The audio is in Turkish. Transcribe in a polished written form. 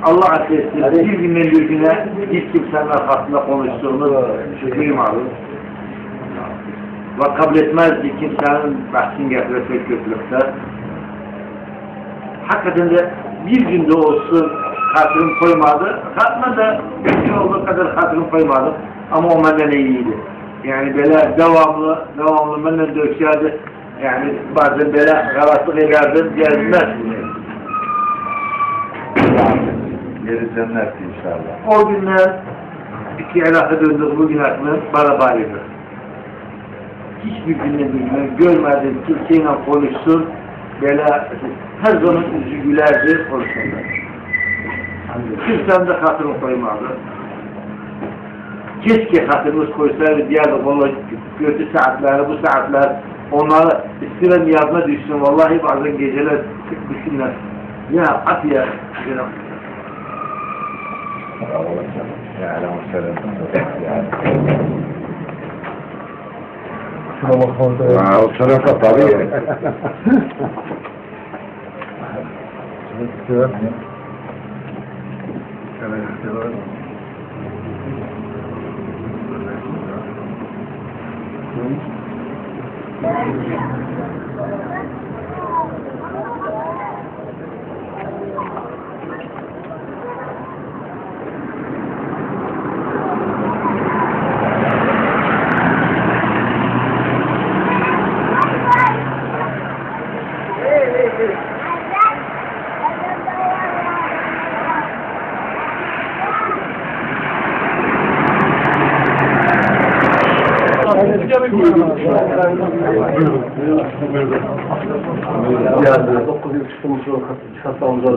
Allah affetsin, bir günden bir güne hiç kimsenin arkasında konuştuğumuz duymadık. Ve kabul etmez ki kimsenin bahsini getirecek kötülükte. Hakikaten de bir günde olsun hatırım koymadı. Hatma da bir gün olduğu kadar hatırım koymadı. Ama o benden iyiydi. Yani böyle devamlı benden döküyordu. Yani bazen böyle galatlık ederdim, gelmez. Yeri cennet inşallah. O günler iki Irak'a döndük, bugün aklım beraberiydi. Hiçbir günde bilmem, görmedim, kimseyle konuşsun, böyle her zaman yüzü gülerdi, konuşurlar. Kimsenin de hatırını koymadı. Keşke hatırımız koysaydı, diğer de kötü saatleri, bu saatler, onları istirem yazma düşsün, vallahi bazen geceler düşünler. Ya Atiye, يعلم السلام والسلام طبيعي Ya 9 yıl çıkmış o katlamamıza